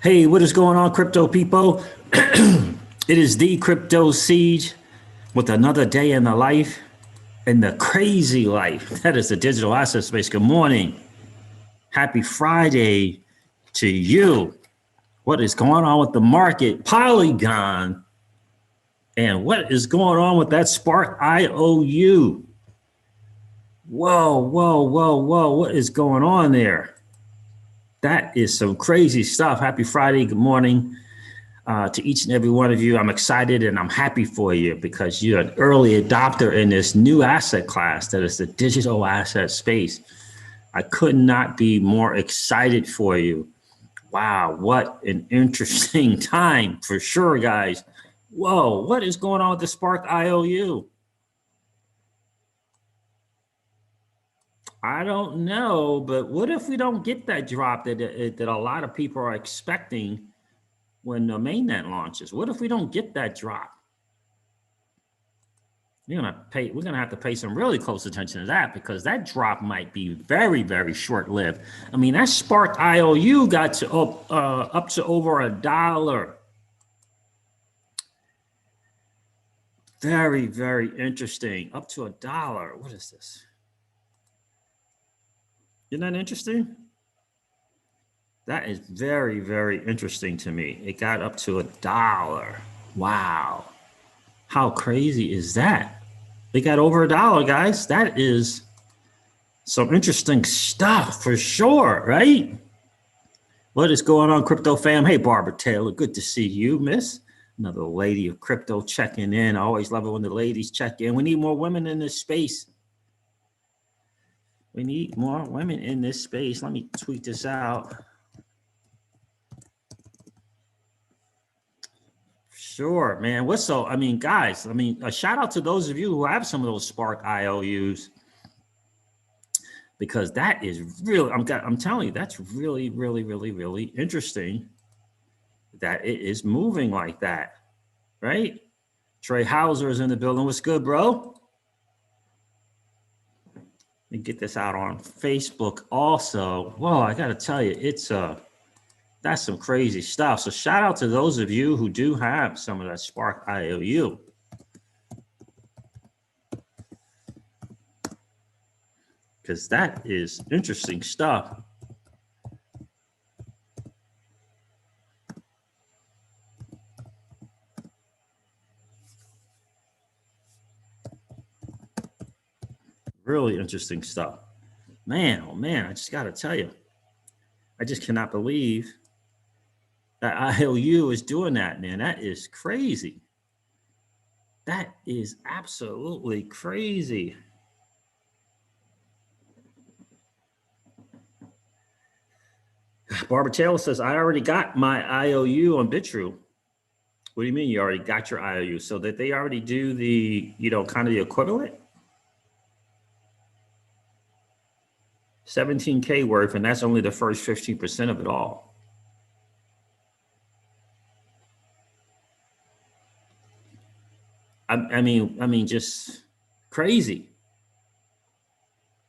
Hey, what is going on, crypto people? It is the Crypto Siege with another day in the life, in the crazy life. That is the digital asset space. Good morning. Happy Friday to you. What is going on with the market? Polygon. And what is going on with that Spark IOU? Whoa, whoa, whoa, whoa. What is going on there? That is some crazy stuff. Happy Friday. Good morning. To each and every one of you. I'm excited and I'm happy for you because you're an early adopter in this new asset class that is the digital asset space. I could not be more excited for you. Wow, what an interesting time for sure, guys. Whoa, what is going on with the Spark IOU? I don't know, but what if we don't get that drop that a lot of people are expecting when the mainnet launches? What if we don't get that drop? We're gonna have to pay some really close attention to that because that drop might be very, very short-lived. I mean, that Spark IOU got to up to over $1. Very, very interesting. Up to $1. What is this? Isn't that interesting? That is very, very interesting to me. It got up to $1. Wow. How crazy is that? They got over $1, guys. That is some interesting stuff for sure, right? What is going on, crypto fam? Hey, Barbara Taylor, good to see you, miss. Another lady of crypto checking in. I always love it when the ladies check in. We need more women in this space. We need more women in this space. Let me tweet this out. Sure, man. I mean, guys, a shout out to those of you who have some of those Spark IOUs, because that is really, I'm telling you, that's really, really, really, really interesting that it is moving like that, right? Trey Hauser is in the building. What's good, bro? Let me get this out on Facebook also. Whoa, I got to tell you, that's some crazy stuff. So shout out to those of you who do have some of that Spark IOU. Because that is interesting stuff. Really interesting stuff. Man, oh man, I just got to tell you, I just cannot believe that IOU is doing that, man. That is crazy. That is absolutely crazy. Barbara Taylor says, I already got my IOU on BitTrue. What do you mean you already got your IOU? So that they already do the, kind of the equivalent? 17K worth, and that's only the first 15% of it all. I mean, just crazy.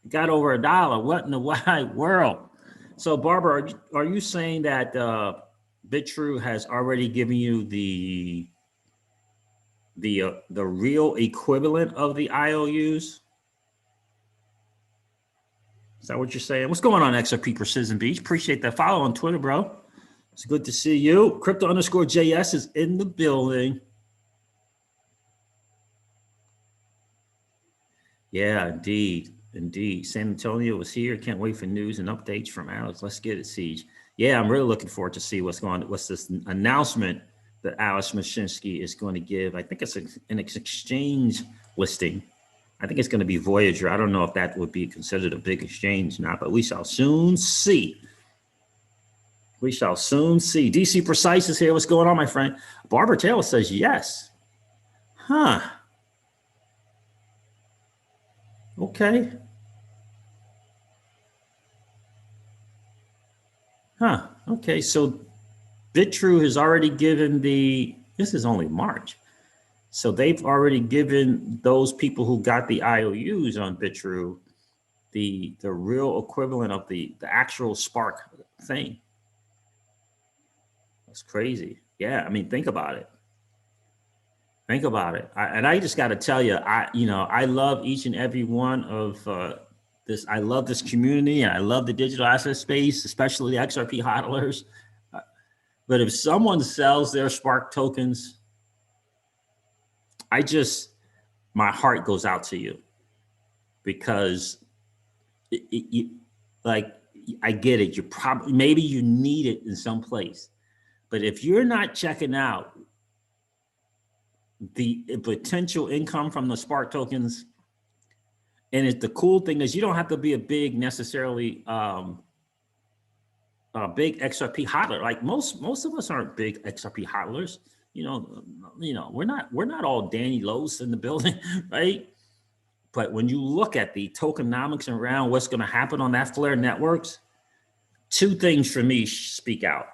Got over $1. What in the wide world? So, Barbara, are you saying that BitTrue has already given you the real equivalent of the IOUs? Is that what you're saying? What's going on, XRP Precision Beach? Appreciate that follow on Twitter, bro. It's good to see you. Crypto_JS is in the building. Yeah, indeed. Indeed. San Antonio was here. Can't wait for news and updates from Alex. Let's get it, Siege. Yeah, I'm really looking forward to see what's this announcement that Alex Mashinsky is going to give. I think it's an exchange listing. I think it's going to be Voyager. I don't know if that would be considered a big exchange or not, but we shall soon see. We shall soon see. DC Precise is here. What's going on, my friend? Barbara Taylor says yes. Huh. Okay. Huh. Okay. So BitTrue has already given this is only March. So they've already given those people who got the IOUs on BitTrue the real equivalent of the actual Spark thing. It's crazy. Yeah, I mean, think about it. Think about it. And I just got to tell you, I love each and every one of this. I love this community, and I love the digital asset space, especially the XRP hodlers. But if someone sells their Spark tokens, my heart goes out to you, because like, I get it. You probably, maybe you need it in some place, but if you're not checking out the potential income from the Spark tokens, and the cool thing is, you don't have to be a big necessarily a big XRP hodler. Like most of us aren't big XRP hodlers. We're not all Danny Lowe's in the building, right? But when you look at the tokenomics around what's going to happen on that FLR networks, two things for me speak out.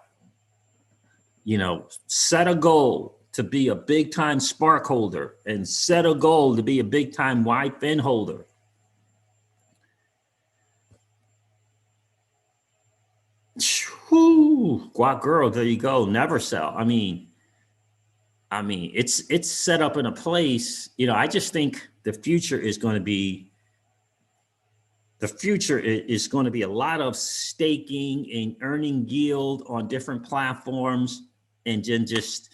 Set a goal to be a big time Spark holder, and set a goal to be a big time YFIN holder. Whew, Guac girl, there you go. Never sell. I mean, it's set up in a place. I just think the future is going to be a lot of staking and earning yield on different platforms, and then just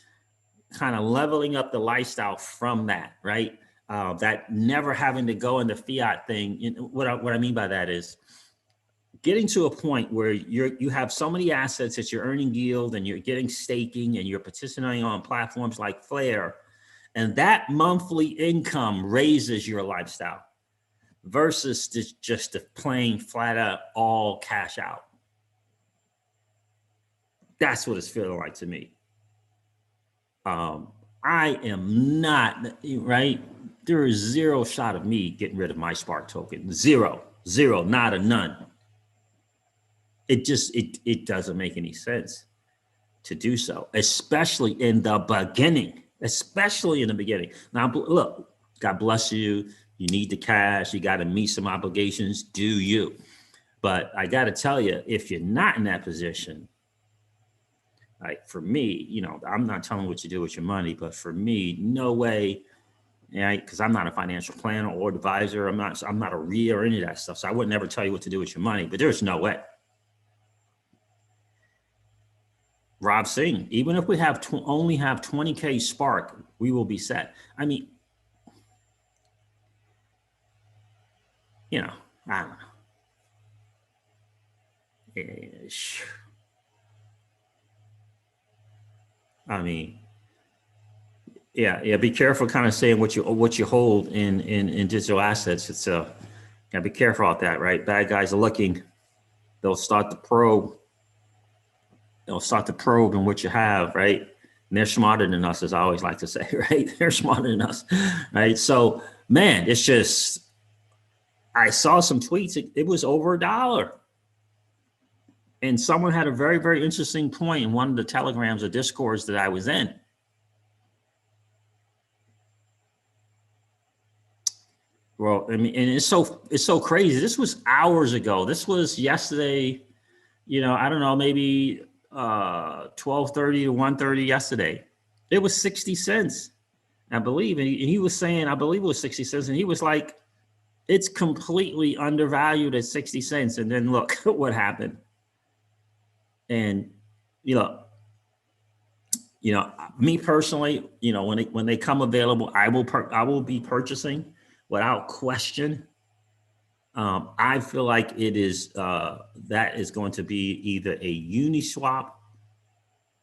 kind of leveling up the lifestyle from that, right? That never having to go in the fiat thing. What I mean by that is getting to a point where you have so many assets that you're earning yield, and you're getting staking, and you're participating on platforms like FLR, and that monthly income raises your lifestyle versus just the plain flat out all cash out. That's what it's feeling like to me. I am not, right? There is zero shot of me getting rid of my Spark token. Zero, not a none. It doesn't make any sense to do so, especially in the beginning. Now, look, God bless you. You need the cash. You got to meet some obligations. Do you? But I got to tell you, if you're not in that position, like for me, I'm not telling what you do with your money, but for me, no way. Yeah, because I'm not a financial planner or advisor. I'm not a RIA or any of that stuff. So I would never tell you what to do with your money, but there's no way. Rob Singh, even if we only have 20K Spark, we will be set. I mean, I don't know. I mean, yeah. Be careful, kind of saying what you hold in digital assets. It's gotta be careful about that, right? Bad guys are looking. They'll start the probe. In what you have, right? And they're smarter than us, as I always like to say, right? They're smarter than us, right? So, man, it's just, I saw some tweets. It was over $1. And someone had a very, very interesting point in one of the telegrams or discords that I was in. Well, I mean, and it's so crazy. This was hours ago. This was yesterday. I don't know, maybe 12:30 to 1:30 yesterday. It was 60 cents, I believe. And he was saying, I believe it was 60 cents. And he was like, it's completely undervalued at 60 cents. And then look what happened. And, me personally, when they come available, I will be purchasing without question. I feel like it is that is going to be either a Uniswap.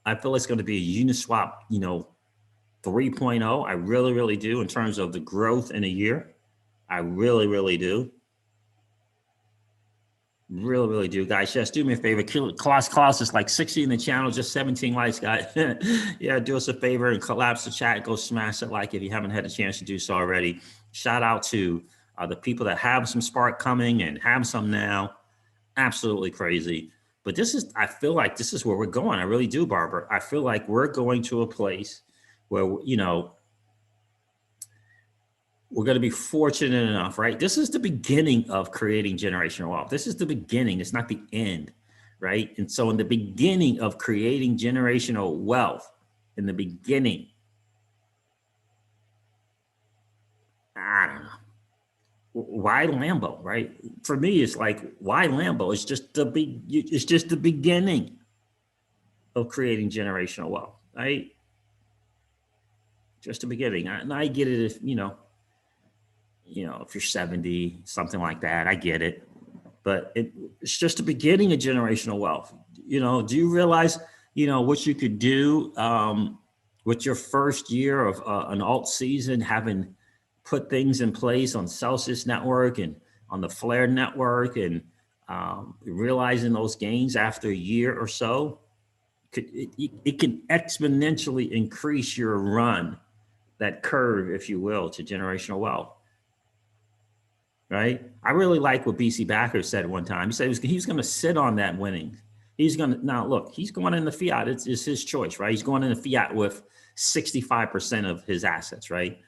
I feel it's going to be a Uniswap, 3.0. I really, really do, in terms of the growth in a year. I really, really do. Really, really do, guys. Just do me a favor. Klaus is like 60 in the channel, just 17 likes, guys. Yeah, do us a favor and collapse the chat. Go smash it like if you haven't had a chance to do so already. Shout out to the people that have some Spark coming and have some now. Absolutely crazy. But I feel like this is where we're going. I really do, Barbara. I feel like we're going to a place where, we're going to be fortunate enough, right? This is the beginning of creating generational wealth. This is the beginning. It's not the end, right? And so in the beginning of creating generational wealth, in the beginning, I don't know, why Lambo, right? For me, it's like, why Lambo? It's just the beginning of creating generational wealth, right? Just the beginning. And I get it if, if you're 70, something like that, I get it. But it's just the beginning of generational wealth. Do you realize, what you could do with your first year of an alt season, having put things in place on Celsius network and on the FLR network, and realizing those gains after a year or so? It can exponentially increase your run, that curve, if you will, to generational wealth. Right? I really like what BC Backer said one time. He said he was going to sit on that winning. Now look, he's going into fiat. It's his choice, right? He's going into fiat with 65% of his assets, right?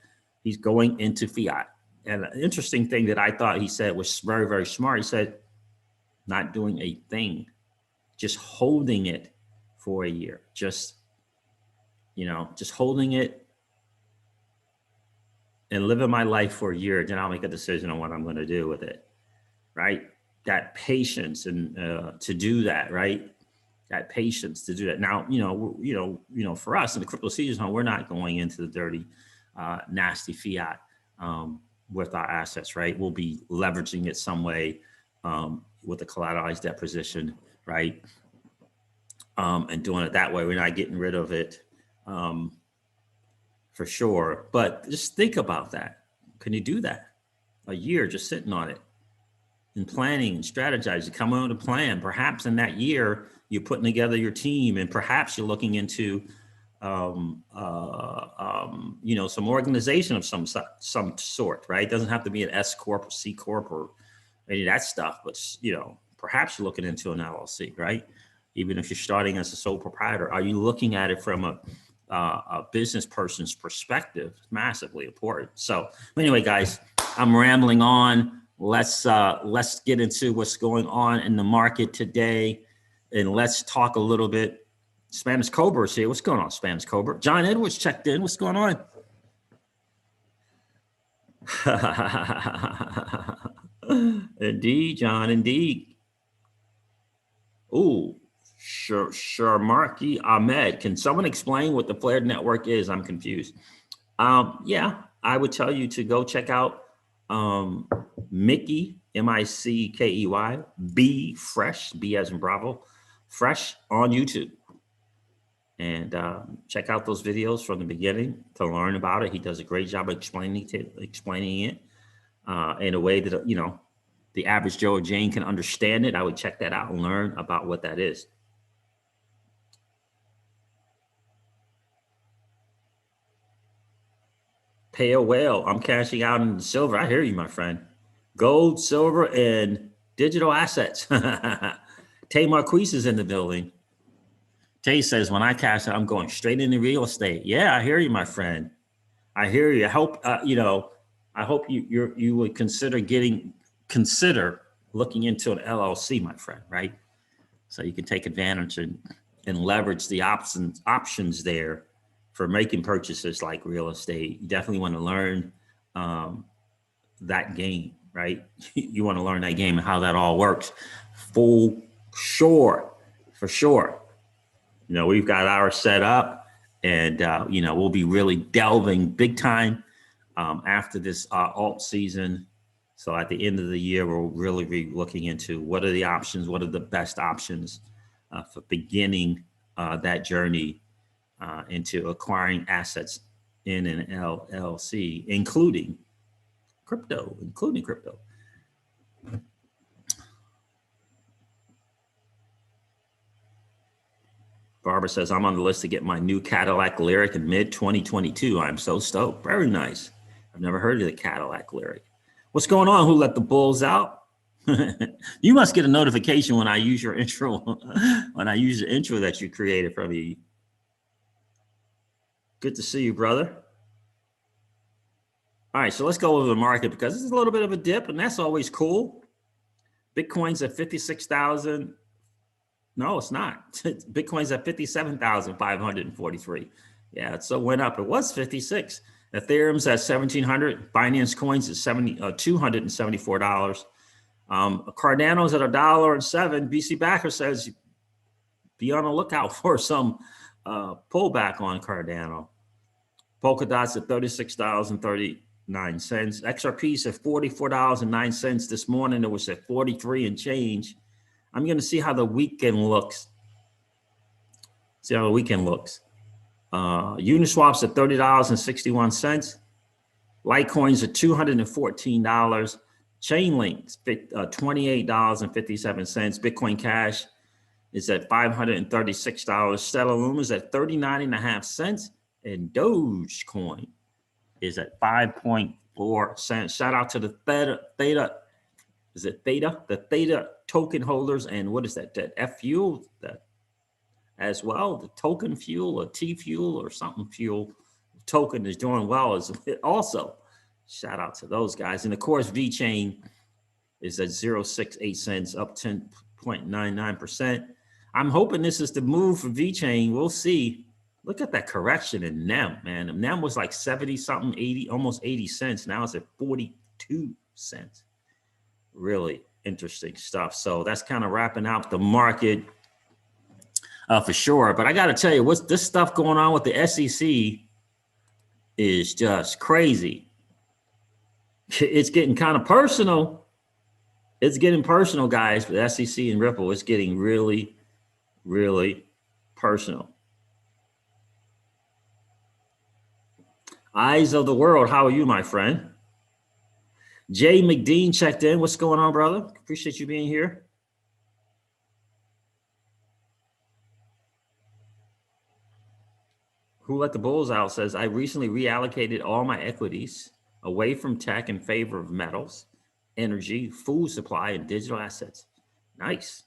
He's going into fiat. And an interesting thing that I thought he said was very, very smart. He said, not doing a thing, just holding it for a year. Just holding it and living my life for a year. Then I'll make a decision on what I'm going to do with it. Right? That patience and to do that, right? That patience to do that. Now, for us in the crypto season, we're not going into the dirty, nasty fiat with our assets, right? We'll be leveraging it some way with a collateralized debt position, right? And doing it that way. We're not getting rid of it for sure. But just think about that. Can you do that? A year just sitting on it and planning and strategizing, come up with a plan. Perhaps in that year, you're putting together your team, and perhaps you're looking into some organization of some sort, right? It doesn't have to be an S Corp or C Corp or any of that stuff, but perhaps you're looking into an LLC, right? Even if you're starting as a sole proprietor, are you looking at it from a business person's perspective? It's massively important. So anyway, guys, I'm rambling on. Let's get into what's going on in the market today, and let's talk a little bit. Spanish Cobra is here. What's going on, Spanish Cobra? John Edwards checked in. What's going on? Indeed, John. Indeed. Ooh, Sharmarki Ahmed. Can someone explain what the FLR network is? I'm confused. Yeah, I would tell you to go check out Mickey, Mickey, B Fresh, B as in Bravo, Fresh on YouTube. And check out those videos from the beginning to learn about it. He does a great job of explaining it in a way that, the average Joe or Jane can understand it. I would check that out and learn about what that is. Pay a whale. I'm cashing out in silver. I hear you, my friend. Gold, silver, and digital assets. Tay Marquise is in the building. Tay says, when I cash out, I'm going straight into real estate. Yeah, I hear you, my friend. I hear you. I hope, I hope you would consider looking into an LLC, my friend, right? So you can take advantage and leverage the options there for making purchases like real estate. You definitely want to learn that game, right? You want to learn that game and how that all works. For sure. We've got ours set up, and we'll be really delving big time after this alt season. So at the end of the year, we'll really be looking into what are the options, what are the best options for beginning that journey into acquiring assets in an LLC, including crypto. Barbara says, I'm on the list to get my new Cadillac Lyric in mid-2022. I'm so stoked. Very nice. I've never heard of the Cadillac Lyric. What's going on? Who let the bulls out? You must get a notification when I use your intro, when I use the intro that you created for me. Good to see you, brother. All right, so let's go over the market because this is a little bit of a dip, and that's always cool. Bitcoin's at 56,000. No, it's not. Bitcoin's at 57,543. Yeah, it so went up. It was 56. Ethereum's at 1,700. Binance coins is $274. Cardano's at $1.07. BC Backer says be on the lookout for some pullback on Cardano. Polkadot's at $36.39. XRP's at $44.09 this morning. It was at 43 and change. I'm going to see how the weekend looks. Uniswap's at $30.61. Litecoin's at $214. Chainlink's $28.57. Bitcoin Cash is at $536. Stellar Luna's at 39.5 cents. And Dogecoin is at 5.4 cents. Shout out to the Theta. Is it Theta? The Theta token holders. And what is that? That F Fuel that as well. The token fuel or T fuel or something fuel token is doing well as also. Shout out to those guys. And of course, VeChain is at 0.68 cents, up 10.99%. I'm hoping this is the move for VeChain. We'll see. Look at that correction in NEM, man. NEM was like 70 something, 80, almost 80 cents. Now it's at 42 cents. Really interesting stuff. So that's kind of wrapping out the market for sure. But I got to tell you, what's this stuff going on with the SEC is just crazy. It's getting kind of personal. It's getting personal, guys. With SEC and Ripple, it's getting really, really personal. Eyes of the world, how are you, my friend? Jay McDean checked in. What's going on, brother? Appreciate you being here. Who Let the Bulls Out says, I recently reallocated all my equities away from tech in favor of metals, energy, food supply, and digital assets. Nice.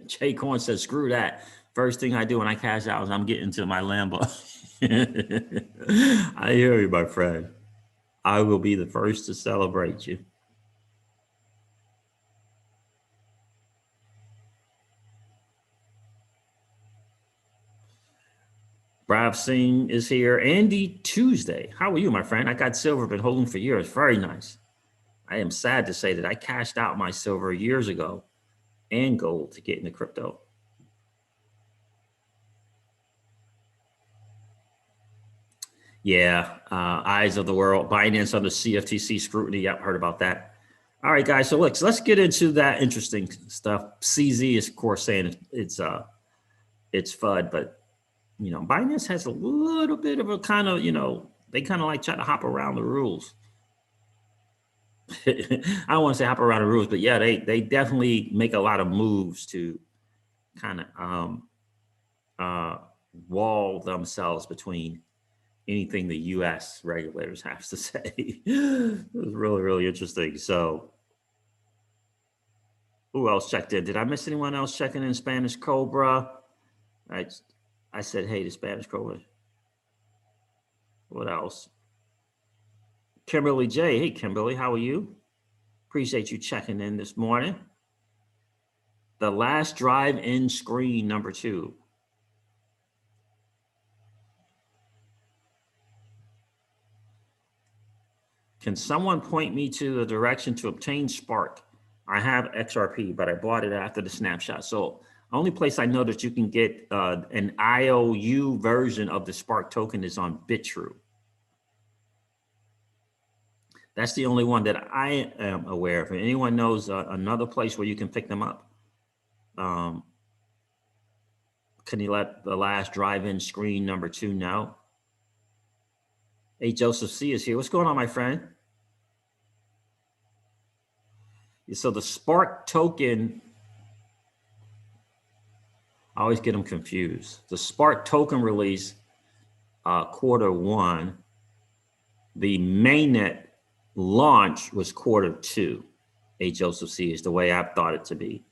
Jay Corn says, screw that. First thing I do when I cash out is I'm getting to my Lambo. I hear you, my friend. I will be the first to celebrate you. Brav Singh is here. Andy Tuesday. How are you, my friend? I got silver, been holding for years. Very nice. I am sad to say that I cashed out my silver years ago and gold to get into crypto. Yeah, eyes of the world. Binance under CFTC scrutiny. Yep, heard about that. All right, guys. So let's get into that interesting stuff. CZ is, of course, saying it's FUD, but you know, Binance has a little bit of a kind of, you know, they kind of like try to hop around the rules. I don't want to say hop around the rules, but yeah, they definitely make a lot of moves to kind of wall themselves between anything the U.S. regulators have to say. It was really, really interesting. So who else checked in? Did I miss anyone else checking in? Spanish Cobra. I said, hey, the Spanish Cobra. What else? Kimberly J. Hey, Kimberly, how are you? Appreciate you checking in this morning. The last drive-in screen, number 2. Can someone point me to the direction to obtain Spark? I have XRP, but I bought it after the snapshot. So only place I know that you can get an IOU version of the Spark token is on BitTrue. That's the only one that I am aware of. If anyone knows another place where you can pick them up, can you let the last drive-in screen number 2 know? Hey, Joseph C is here. What's going on, my friend? So the Spark token, I always get them confused. The Spark token release, Q1. The mainnet launch was Q2. Hey, Joseph C is the way I thought it to be.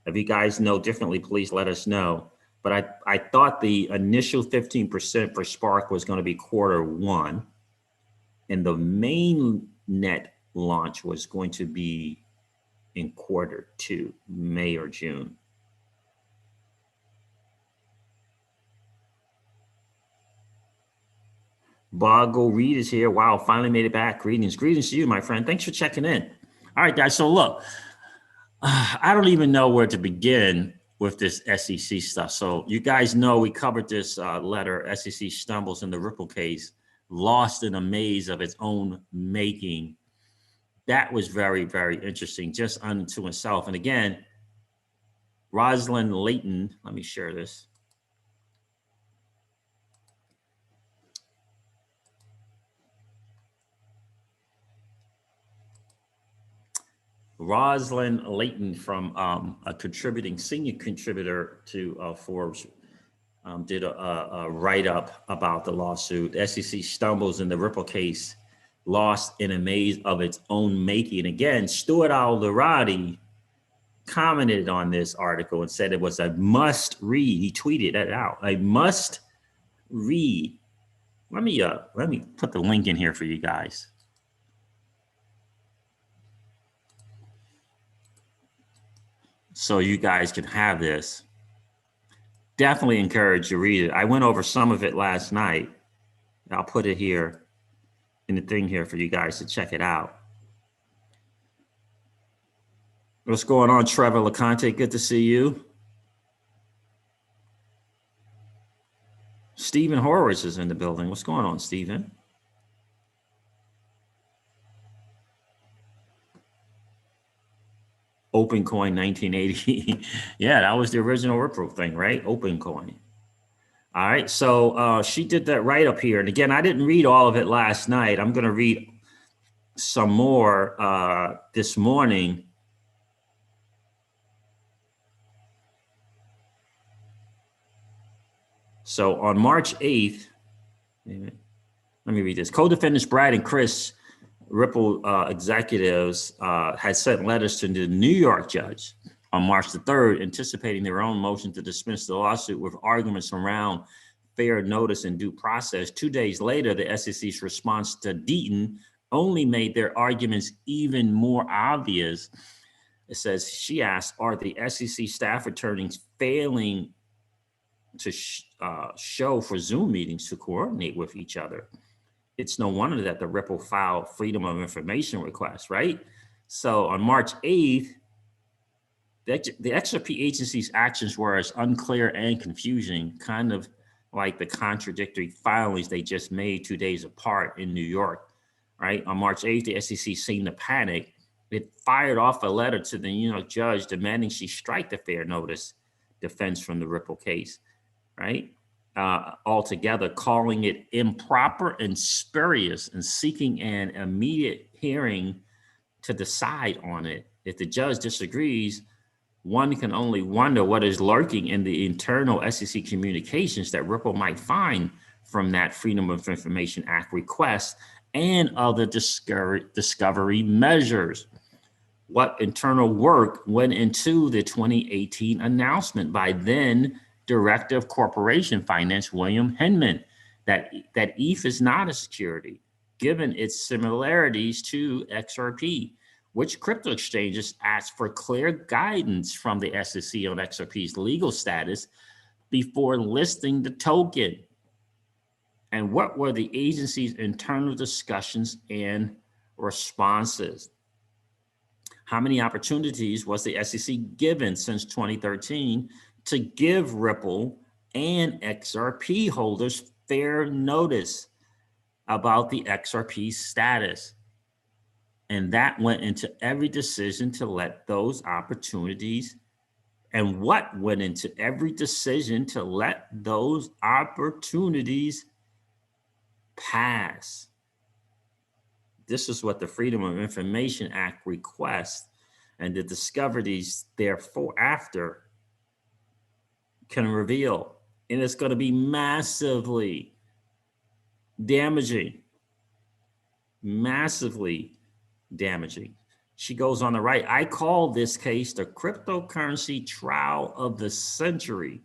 If you guys know differently, please let us know. But I thought the initial 15% for Spark was going to be Q1. And the main net launch was going to be in Q2, May or June. Boggle Reed is here. Wow, finally made it back. Greetings to you, my friend. Thanks for checking in. All right, guys. So look, I don't even know where to begin with this SEC stuff. So you guys know we covered this letter, SEC stumbles in the Ripple case, lost in a maze of its own making. That was very, very interesting, just unto itself. And again, Rosalind Layton, let me share this. Rosalind Layton from a senior contributor to Forbes did a write-up about the lawsuit. SEC stumbles in the Ripple case, lost in a maze of its own making. And again, Stuart Alderati commented on this article and said it was a must read. He tweeted that out, a must read. Let me put the link in here for you guys. So you guys can have this. Definitely encourage you to read it. I went over some of it last night. I'll put it here in the thing here for you guys to check it out. What's going on, Trevor LeConte? Good to see you. Stephen Horowitz is in the building. What's going on, Stephen? OpenCoin 1980. Yeah, that was the original Ripple thing, right? OpenCoin. All right, so she did that right up here. And again, I didn't read all of it last night. I'm going to read some more this morning. So on March 8th, let me read this. Co-defendants Brad and Chris, Ripple executives, had sent letters to the New York judge on March the 3rd, anticipating their own motion to dismiss the lawsuit with arguments around fair notice and due process. 2 days later, the SEC's response to Deaton only made their arguments even more obvious. It says, she asked, are the SEC staff attorneys failing to show for Zoom meetings to coordinate with each other? It's no wonder that the Ripple filed Freedom of Information request, right? So on March 8th, the XRP agency's actions were as unclear and confusing, kind of like the contradictory filings they just made 2 days apart in New York, right? On March 8th, the SEC seemed to panic. It fired off a letter to the New York judge demanding she strike the fair notice defense from the Ripple case, right? Altogether, calling it improper and spurious and seeking an immediate hearing to decide on it. If the judge disagrees, one can only wonder what is lurking in the internal SEC communications that Ripple might find from that Freedom of Information Act request and other discovery measures. What internal work went into the 2018 announcement by then Director of Corporation Finance, William Hinman, that ETH is not a security, given its similarities to XRP, which crypto exchanges asked for clear guidance from the SEC on XRP's legal status before listing the token. And what were the agency's internal discussions and responses? How many opportunities was the SEC given since 2013 to give Ripple and XRP holders fair notice about the XRP status? And that went into every decision to let those opportunities, and what went into every decision to let those opportunities pass. This is what the Freedom of Information Act requests, and the discoveries therefore after can reveal. And it's going to be massively damaging, massively damaging. She goes on to write, I call this case the cryptocurrency trial of the century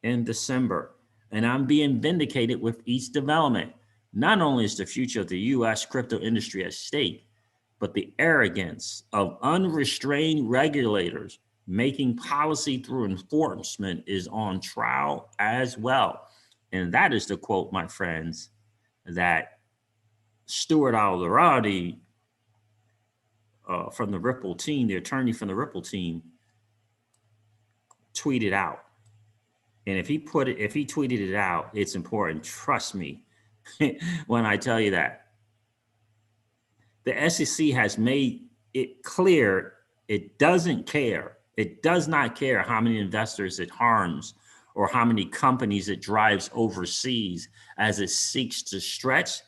in December, and I'm being vindicated with each development. Not only is the future of the U.S. crypto industry at stake, but the arrogance of unrestrained regulators making policy through enforcement is on trial as well. And that is the quote, my friends, that Stuart Alvarado from the Ripple team, the attorney from the Ripple team, tweeted out. And if he tweeted it out, it's important. Trust me when I tell you that. The SEC has made it clear it doesn't care. It does not care how many investors it harms or how many companies it drives overseas as it seeks to stretch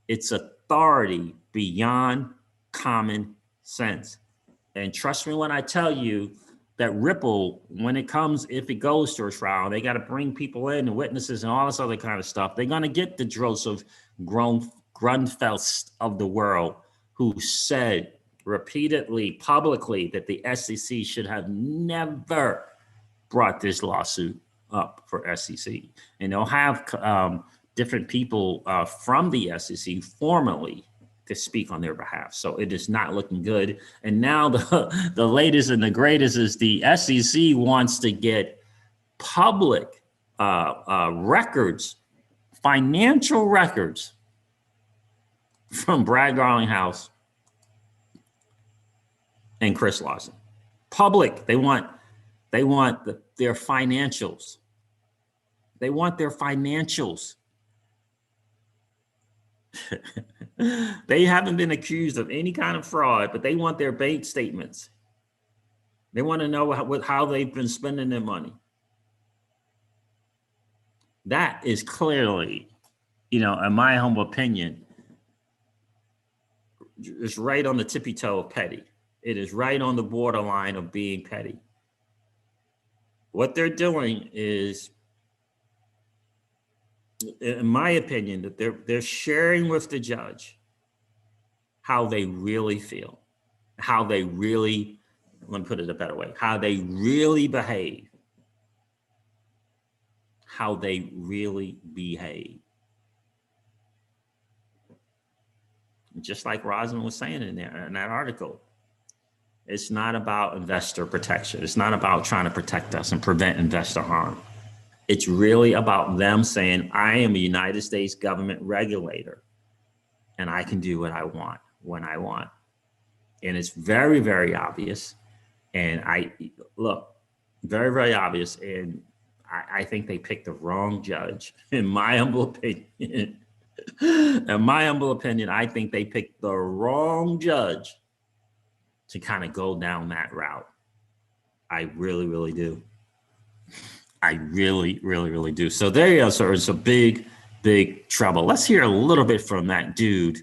its authority beyond common sense. And trust me when I tell you that Ripple, when it comes, if it goes to a trial, they got to bring people in and witnesses and all this other kind of stuff. They're going to get the Joseph Grunfeld of the world, who said repeatedly, publicly, that the SEC should have never brought this lawsuit up for SEC. And they'll have different people from the SEC formally to speak on their behalf. So it is not looking good. And now the latest and the greatest is the SEC wants to get public records, financial records from Brad Garlinghouse and Chris Larson. Public. They want their financials. They want their financials. They haven't been accused of any kind of fraud, but they want their bank statements. They want to know how they've been spending their money. That is clearly, in my humble opinion, it's right on the tippy toe of petty. It is right on the borderline of being petty. What they're doing is, in my opinion, that they're sharing with the judge how they really feel, how they really, let me put it a better way, how they really behave, how they really behave. Just like Rosamond was saying in there in that article, it's not about investor protection. It's not about trying to protect us and prevent investor harm. It's really about them saying, I am a United States government regulator and I can do what I want when I want. And it's very, very obvious. And very, very obvious. And I think they picked the wrong judge, in my humble opinion. In my humble opinion, I think they picked the wrong judge to kind of go down that route. I really, really do. I really, really, really do. So there you go. So it's a big, big trouble. Let's hear a little bit from that dude,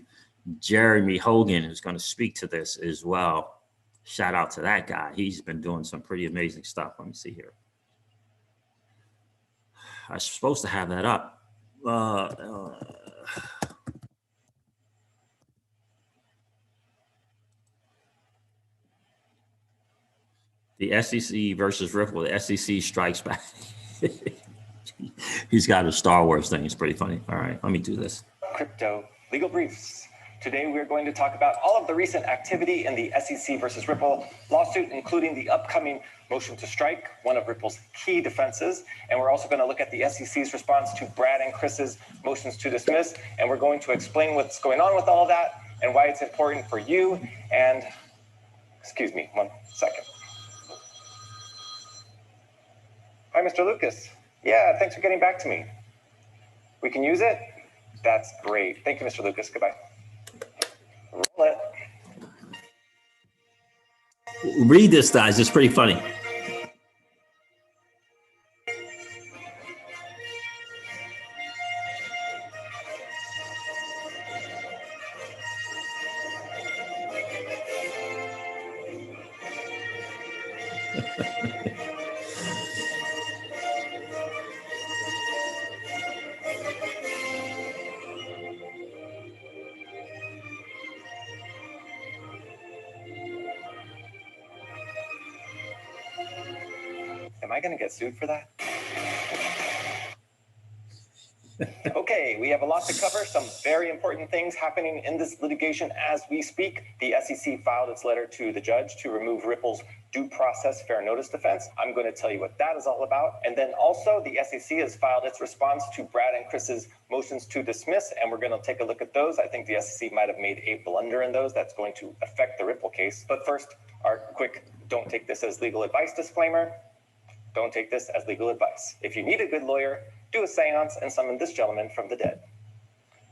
Jeremy Hogan, who's going to speak to this as well. Shout out to that guy. He's been doing some pretty amazing stuff. Let me see here. I was supposed to have that up. The SEC versus Ripple. The SEC strikes back. He's got a Star Wars thing. It's pretty funny. All right, let me do this. Crypto legal briefs. Today we're going to talk about all of the recent activity in the SEC versus Ripple lawsuit, including the upcoming motion to strike, one of Ripple's key defenses. And we're also going to look at the SEC's response to Brad and Chris's motions to dismiss. And we're going to explain what's going on with all of that and why it's important for you. And excuse me, 1 second. Hi, Mr. Lucas. Yeah, thanks for getting back to me. We can use it? That's great. Thank you, Mr. Lucas. Goodbye. Roll it. Read this, guys. It's pretty funny. Am I going to get sued for that? Okay, we have a lot to cover, some very important things happening in this litigation as we speak. The SEC filed its letter to the judge to remove Ripple's due process fair notice defense. I'm going to tell you what that is all about. And then also the SEC has filed its response to Brad and Chris's motions to dismiss, and we're going to take a look at those. I think the SEC might have made a blunder in those that's going to affect the Ripple case. But first, our quick don't take this as legal advice disclaimer. Don't take this as legal advice. If you need a good lawyer, do a seance and summon this gentleman from the dead.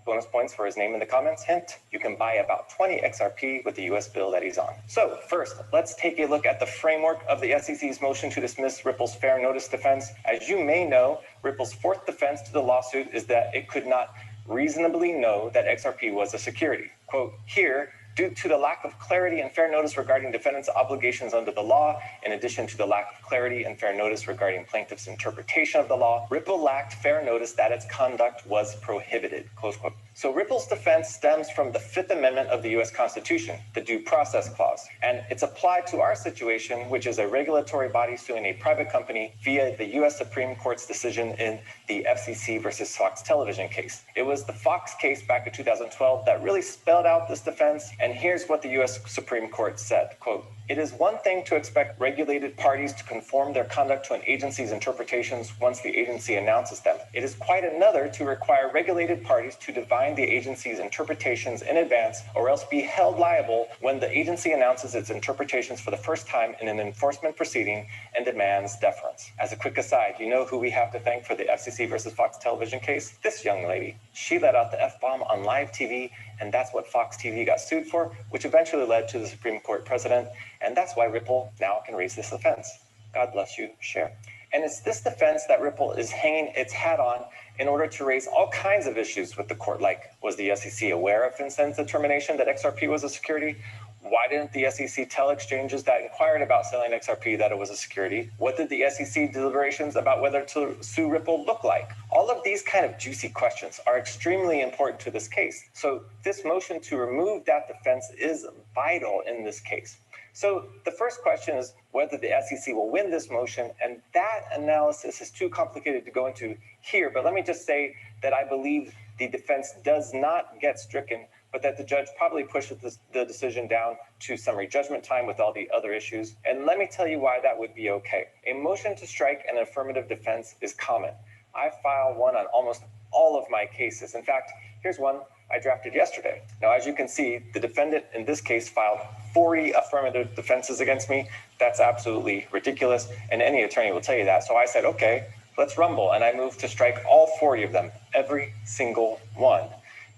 Bonus points for his name in the comments. Hint, you can buy about 20 XRP with the US bill that he's on. So first, let's take a look at the framework of the SEC's motion to dismiss Ripple's fair notice defense. As you may know, Ripple's fourth defense to the lawsuit is that it could not reasonably know that XRP was a security. Quote, here, due to the lack of clarity and fair notice regarding defendants' obligations under the law, in addition to the lack of clarity and fair notice regarding plaintiffs' interpretation of the law, Ripple lacked fair notice that its conduct was prohibited, close quote. So Ripple's defense stems from the Fifth Amendment of the US Constitution, the Due Process Clause, and it's applied to our situation, which is a regulatory body suing a private company via the US Supreme Court's decision in the FCC versus Fox Television case. It was the Fox case back in 2012 that really spelled out this defense, and here's what the US Supreme Court said, quote, it is one thing to expect regulated parties to conform their conduct to an agency's interpretations once the agency announces them. It is quite another to require regulated parties to divine the agency's interpretations in advance or else be held liable when the agency announces its interpretations for the first time in an enforcement proceeding and demands deference. As a quick aside, you know who we have to thank for the FCC versus Fox Television case? This young lady. She let out the F-bomb on live TV, and that's what Fox TV got sued for, which eventually led to the Supreme Court precedent. And that's why Ripple now can raise this defense. God bless you, share. And it's this defense that Ripple is hanging its hat on in order to raise all kinds of issues with the court, like, was the SEC aware of FinCEN's determination that XRP was a security? Why didn't the SEC tell exchanges that inquired about selling XRP that it was a security? What did the SEC deliberations about whether to sue Ripple look like? All of these kind of juicy questions are extremely important to this case. So this motion to remove that defense is vital in this case. So the first question is whether the SEC will win this motion, and that analysis is too complicated to go into here. But let me just say that I believe the defense does not get stricken, but that the judge probably pushes the decision down to summary judgment time with all the other issues. And let me tell you why that would be okay. A motion to strike an affirmative defense is common. I file one on almost all of my cases. In fact, here's one I drafted yesterday. Now, as you can see, the defendant in this case filed 40 affirmative defenses against me. That's absolutely ridiculous, and any attorney will tell you that. So I said, okay, let's rumble, and I moved to strike all 40 of them, every single one.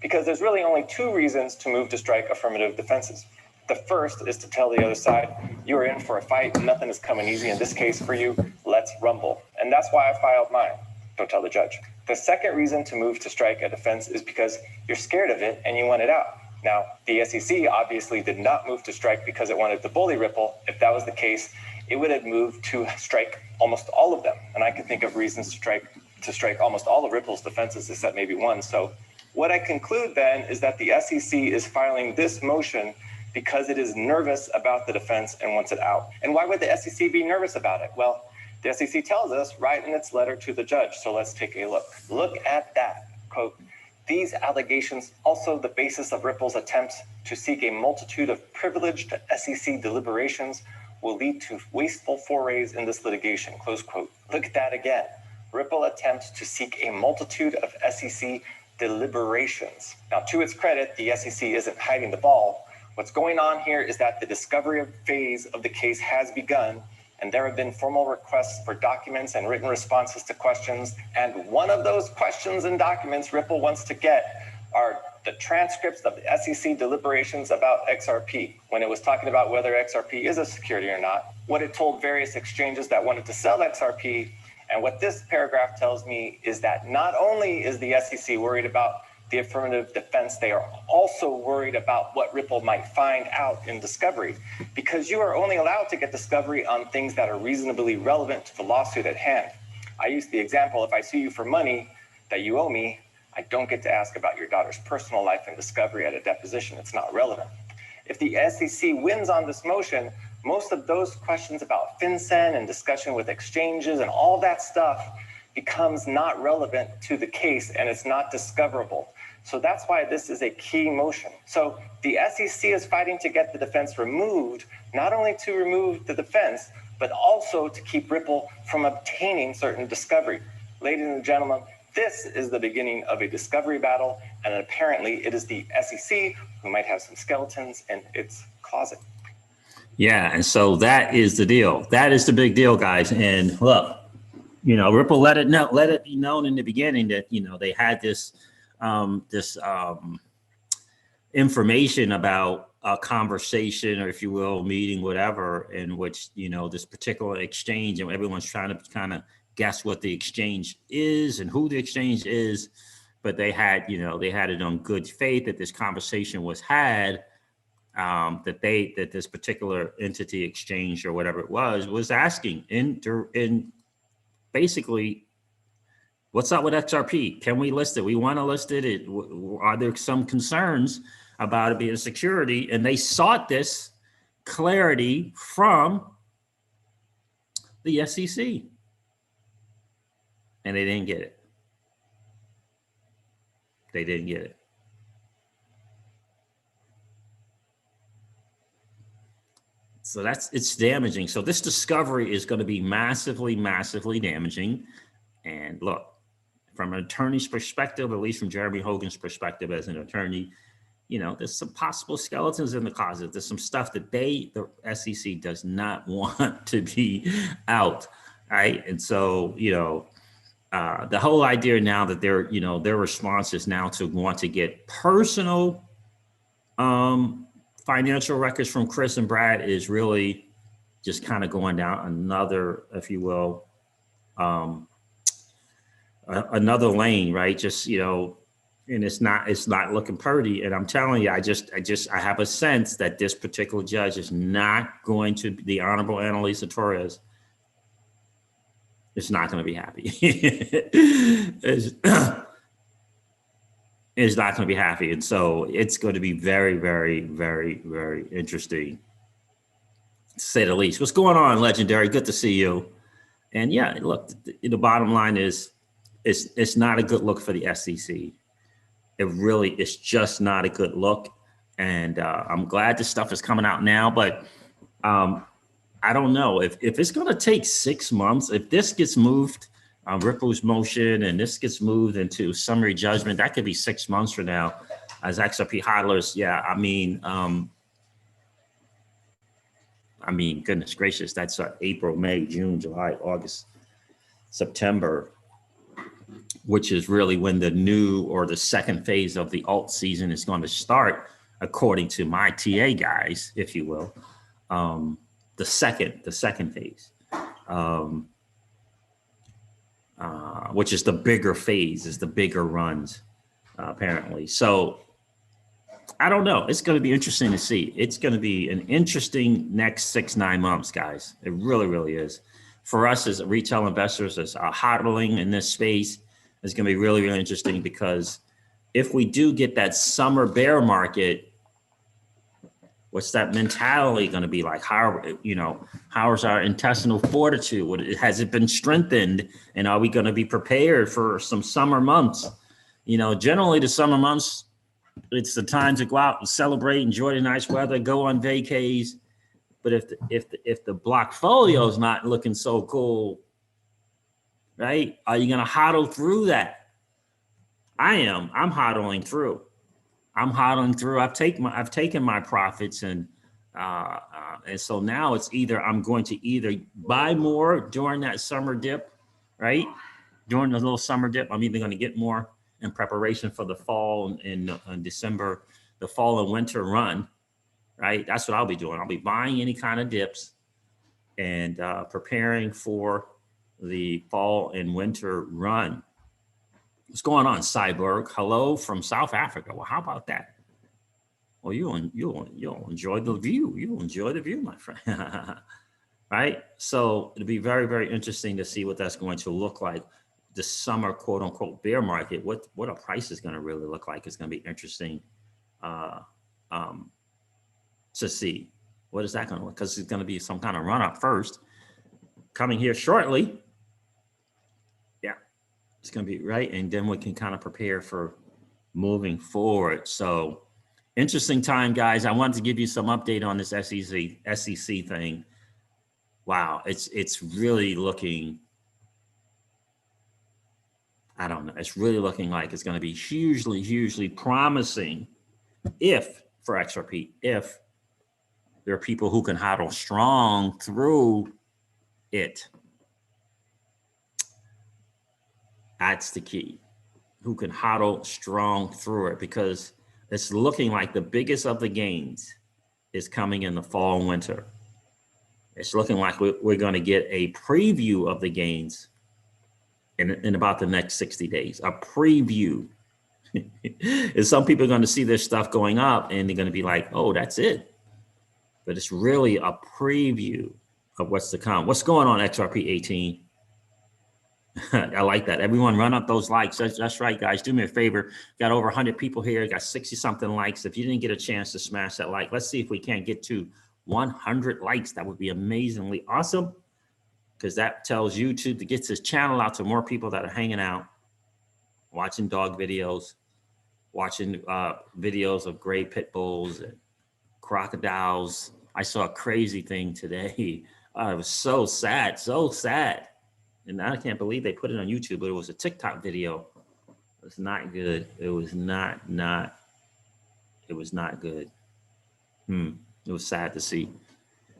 Because there's really only two reasons to move to strike affirmative defenses. The first is to tell the other side, you're in for a fight, nothing is coming easy in this case for you, let's rumble. And that's why I filed mine. Don't tell the judge. The second reason to move to strike a defense is because you're scared of it and you want it out. Now, the SEC obviously did not move to strike because it wanted to bully Ripple. If that was the case, it would have moved to strike almost all of them. And I can think of reasons to strike almost all of Ripple's defenses except maybe one. So what I conclude then is that the SEC is filing this motion because it is nervous about the defense and wants it out. And why would the SEC be nervous about it? Well, the SEC tells us right in its letter to the judge. So let's take a look. Look at that. Quote, these allegations, also the basis of Ripple's attempts to seek a multitude of privileged SEC deliberations, will lead to wasteful forays in this litigation. Close quote. Look at that again. Ripple attempts to seek a multitude of SEC deliberations. Now, to its credit, the SEC isn't hiding the ball. What's going on here is that the discovery phase of the case has begun, and there have been formal requests for documents and written responses to questions. And one of those questions and documents Ripple wants to get are the transcripts of the SEC deliberations about XRP, when it was talking about whether XRP is a security or not, what it told various exchanges that wanted to sell XRP. And what this paragraph tells me is that not only is the SEC worried about the affirmative defense, they are also worried about what Ripple might find out in discovery, because you are only allowed to get discovery on things that are reasonably relevant to the lawsuit at hand. I use the example, if I sue you for money that you owe me, I don't get to ask about your daughter's personal life in discovery at a deposition. It's not relevant. If the SEC wins on this motion, most of those questions about FinCEN and discussion with exchanges and all that stuff becomes not relevant to the case and it's not discoverable. So that's why this is a key motion. So the SEC is fighting to get the defense removed, not only to remove the defense, but also to keep Ripple from obtaining certain discovery. Ladies and gentlemen, this is the beginning of a discovery battle, and apparently it is the SEC who might have some skeletons in its closet. Yeah, and so that is the deal. That is the big deal, guys. And look, you know, Ripple let it be known in the beginning that, you know, they had this information about a conversation, or if you will, meeting, whatever, in which, you know, this particular exchange, and everyone's trying to kind of guess what the exchange is and who the exchange is, but they had, you know, they had it on good faith that this conversation was had, that this particular entity, exchange, or whatever it was asking in basically, what's up with XRP? Can we list it? We want to list it. Are there some concerns about it being a security? And they sought this clarity from the SEC, and they didn't get it. They didn't get it. So it's damaging. So this discovery is going to be massively, massively damaging. And look, from an attorney's perspective, at least from Jeremy Hogan's perspective as an attorney, you know, there's some possible skeletons in the closet. There's some stuff that the SEC does not want to be out, right? And so, you know, the whole idea now that their response is now to want to get personal financial records from Chris and Brad is really just kind of going down another, if you will, another lane, right? Just, you know, and it's not looking pretty. And I'm telling you, I have a sense that this particular judge is not going to, the Honorable Annalisa Torres, is not going to be happy. Is not going to be happy. And so it's going to be very, very, very, very interesting, to say the least. What's going on, Legendary? Good to see you. And yeah, look, the bottom line is, it's not a good look for the SEC. It really is just not a good look. And I'm glad this stuff is coming out now, but I don't know if it's going to take 6 months, if this gets moved, Ripple's motion, and this gets moved into summary judgment, that could be 6 months from now as XRP hodlers. Yeah, I mean, goodness gracious, that's April, May, June, July, August, September, which is really when the new, or the second phase of the alt season is going to start, according to my TA guys, if you will. The second phase. Which is the bigger phase, is the bigger runs, apparently. So I don't know. It's going to be interesting to see. It's going to be an interesting next 6-9 months, guys. It really, really is. For us as retail investors, as hodling in this space, it's going to be really, really interesting, because if we do get that summer bear market, what's that mentality going to be like? How, you know, how is our intestinal fortitude? Has it been strengthened? And are we going to be prepared for some summer months? You know, generally the summer months, it's the time to go out and celebrate, enjoy the nice weather, go on vacays. But if the block folio is not looking so cool, right? Are you going to hodl through that? I'm hodling through. I'm hodling through. I've taken my profits, and so now it's either I'm going to either buy more during that summer dip, right? During the little summer dip, I'm either going to get more in preparation for the fall in December, the fall and winter run, right? That's what I'll be doing. I'll be buying any kind of dips and preparing for the fall and winter run. What's going on, Cyborg? Hello from South Africa. Well, how about that? Well, you'll enjoy the view. You'll enjoy the view, my friend. Right? So it'll be very, very interesting to see what that's going to look like. The summer, quote unquote, bear market. What a price is going to really look like is going to be interesting to see. What is that going to look? Because it's going to be some kind of run up first, coming here shortly. Yeah, It's going to be right. And then we can kind of prepare for moving forward. So interesting time, guys. I wanted to give you some update on this SEC thing. Wow. It's really looking, I don't know. It's really looking like it's going to be hugely promising if for XRP, if there are people who can hodl strong through it. That's the key. Who can hodl strong through it, because it's looking like the biggest of the gains is coming in the fall and winter. It's looking like we're going to get a preview of the gains in about the next 60 days, a preview. And some people are going to see this stuff going up and they're going to be like, oh, that's it. But it's really a preview of what's to come. What's going on, XRP 18? I like that. Everyone run up those likes. That's right, guys. Do me a favor. Got over 100 people here. Got 60 something likes. If you didn't get a chance to smash that like, let's see if we can't get to 100 likes. That would be amazingly awesome, because that tells YouTube to get this channel out to more people that are hanging out, watching dog videos, watching videos of gray pit bulls and crocodiles. I saw a crazy thing today. It was so sad, so sad. And I can't believe they put it on YouTube, but it was a TikTok video. It was not good. It was not good. It was sad to see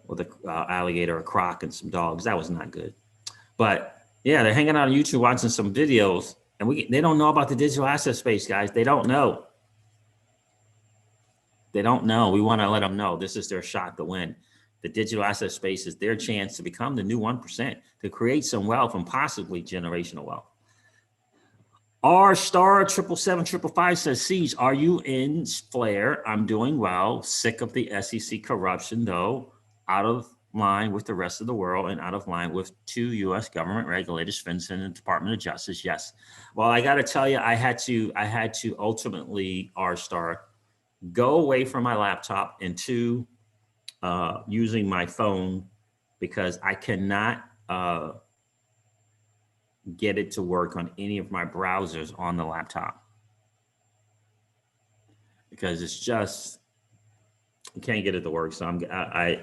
with an alligator, a croc, and some dogs. That was not good. But yeah, they're hanging out on YouTube watching some videos, and they don't know about the digital asset space, guys. They don't know. They don't know. We want to let them know this is their shot to win. The digital asset space is their chance to become the new 1%, to create some wealth and possibly generational wealth. R*77755 says, Siege, are you in FLR? I'm doing well. Sick of the SEC corruption, though. Out of line with the rest of the world and out of line with 2 U.S. government regulators, FinCEN and Department of Justice. Yes. Well, I got to tell you, I had to ultimately R*, go away from my laptop into using my phone, because I cannot get it to work on any of my browsers on the laptop, because it's just, I can't get it to work. So I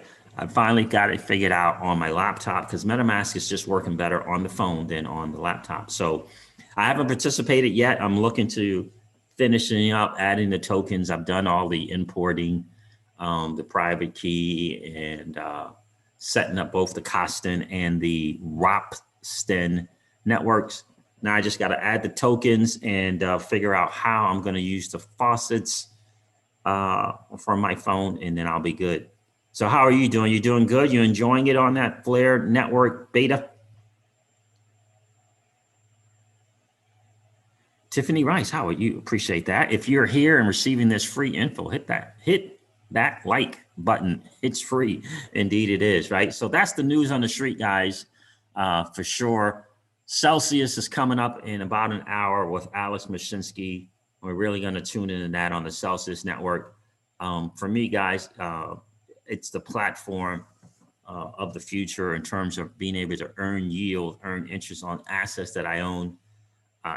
finally got it figured out on my laptop, because MetaMask is just working better on the phone than on the laptop. So I haven't participated yet. I'm looking to finishing up adding the tokens. I've done all the importing, the private key, and setting up both the Costin and the Ropsten networks. Now I just got to add the tokens and figure out how I'm going to use the faucets from my phone, and then I'll be good. So how are you doing? You doing good? You enjoying it on that FLR network beta? Tiffany Rice, how are you? Appreciate that. If you're here and receiving this free info, hit that like button. It's free. Indeed it is, right? So that's the news on the street, guys, for sure. Celsius is coming up in about an hour with Alex Mashinsky. We're really going to tune into that on the Celsius network. For me, guys, it's the platform of the future in terms of being able to earn yield, earn interest on assets that I own.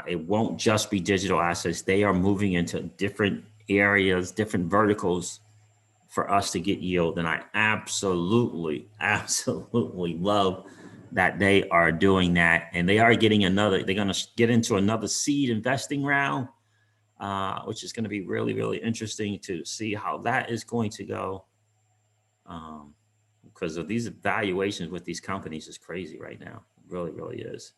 It won't just be digital assets. They are moving into different areas, different verticals for us to get yield. And I absolutely love that they are doing that. And they are getting they're going to get into another seed investing round, which is going to be really interesting to see how that is going to go. Because of these valuations with these companies is crazy right now. It really is.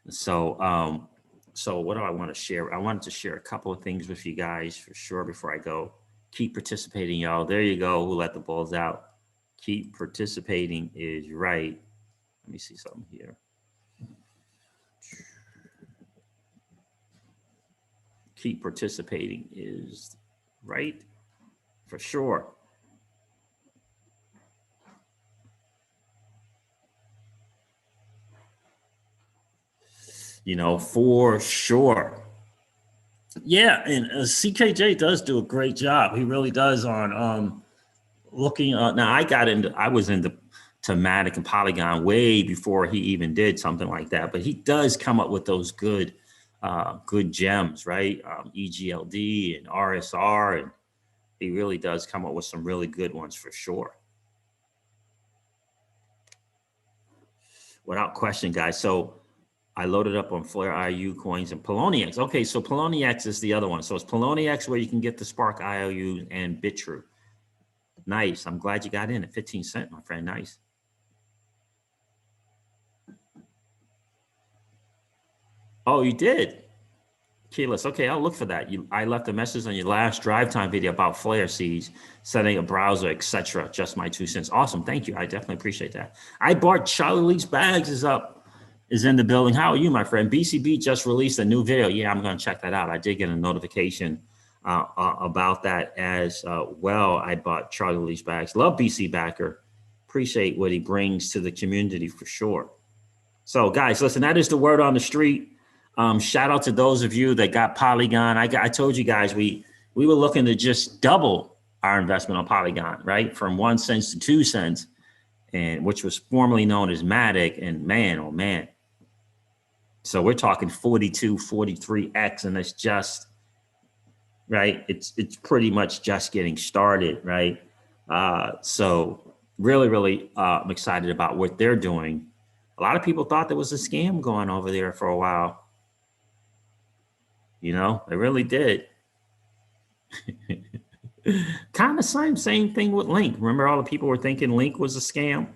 So, so what do I want to share? I wanted to share a couple of things with you guys for sure before I go. Keep participating, y'all. There you go. Who let the balls out? Keep participating is right. Let me see something here. Keep participating is right for sure. You know, for sure. Yeah, and CKJ does do a great job. He really does on looking. Now I was into Matic and Polygon way before he even did something like that. But he does come up with those good gems, right? EGLD and RSR, and he really does come up with some really good ones for sure. Without question, guys. So I loaded up on FLR IOU coins and Poloniex. Okay, so Poloniex is the other one. So it's Poloniex where you can get the Spark IOU and BitTrue. Nice. I'm glad you got in at 15 cents, my friend. Nice. Oh, you did? Keyless. Okay, I'll look for that. I left a message on your last drive time video about flare seeds, setting a browser, etc. Just my 2 cents. Awesome. Thank you. I definitely appreciate that. I bought Charlie Lee's bags is in the building. How are you, my friend? BCB just released a new video. Yeah, I'm going to check that out. I did get a notification about that as well. I bought Charlie Lee's bags. Love BC Backer. Appreciate what he brings to the community for sure. So guys, listen, that is the word on the street. Shout out to those of you that got Polygon. I told you guys, we were looking to just double our investment on Polygon, right? From 1 cent to 2 cents, and which was formerly known as Matic. And man, oh man. So we're talking 42, 43x, and it's just, right? It's pretty much just getting started, right? So really, I'm excited about what they're doing. A lot of people thought there was a scam going over there for a while. You know, they really did. Kind of same thing with Link. Remember, all the people were thinking Link was a scam.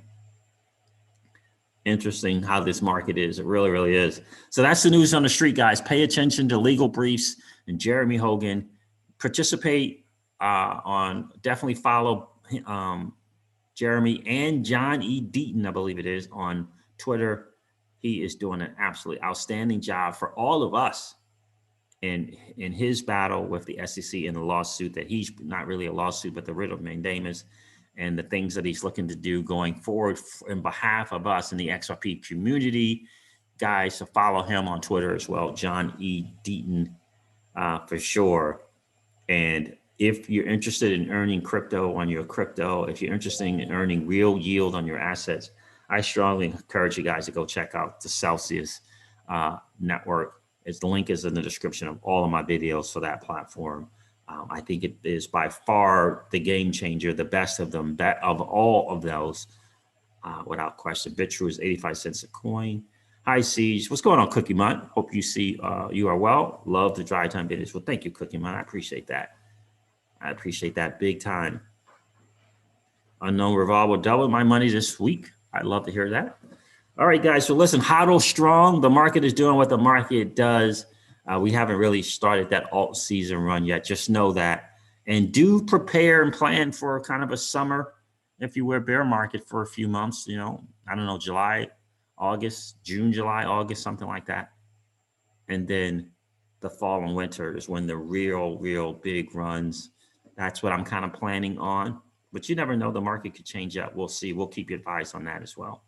Interesting how this market is. It really is. So that's the news on the street, guys. Pay attention to Legal Briefs and Jeremy Hogan. Participate definitely follow Jeremy and John E. Deaton, I believe it is, on Twitter. He is doing an absolutely outstanding job for all of us in his battle with the SEC in the lawsuit that he's not really a lawsuit, but the writ of mandamus, and the things that he's looking to do going forward in behalf of us in the XRP community. Guys, so follow him on Twitter as well, John E. Deaton, for sure. And if you're interested in earning crypto on your crypto, if you're interested in earning real yield on your assets, I strongly encourage you guys to go check out the Celsius network. The link is in the description of all of my videos for that platform. I think it is by far the game changer, the best of them, of all of those, without question. BitTrue is 85 cents a coin. Hi, Siege. What's going on, Cookie Mutt? Hope you you are well. Love the dry time videos. Well, thank you, Cookie Mutt. I appreciate that. I appreciate that big time. Unknown Revolver doubled my money this week. I'd love to hear that. All right, guys. So listen, hodl strong. The market is doing what the market does. We haven't really started that alt season run yet. Just know that. And do prepare and plan for kind of a summer, if you will, bear market for a few months. You know, I don't know, July, August, June, July, August, something like that. And then the fall and winter is when the real big runs. That's what I'm kind of planning on. But you never know. The market could change up. We'll see. We'll keep you advised on that as well.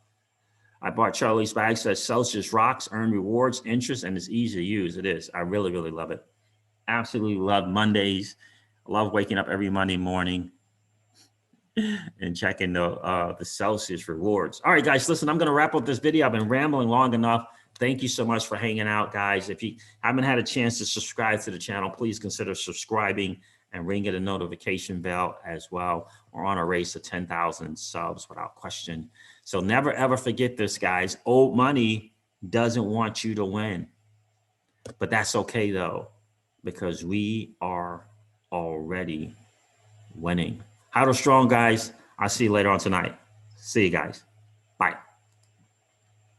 I bought Charlie's bag, says Celsius rocks, earn rewards, interest, and it's easy to use. It is. I really love it. Absolutely love Mondays. I love waking up every Monday morning and checking the Celsius rewards. All right, guys, listen, I'm going to wrap up this video. I've been rambling long enough. Thank you so much for hanging out, guys. If you haven't had a chance to subscribe to the channel, please consider subscribing and ringing the notification bell as well. We're on a race to 10,000 subs without question. So never, ever forget this, guys. Old money doesn't want you to win. But that's okay, though, because we are already winning. Hodl strong, guys. I'll see you later on tonight. See you guys. Bye.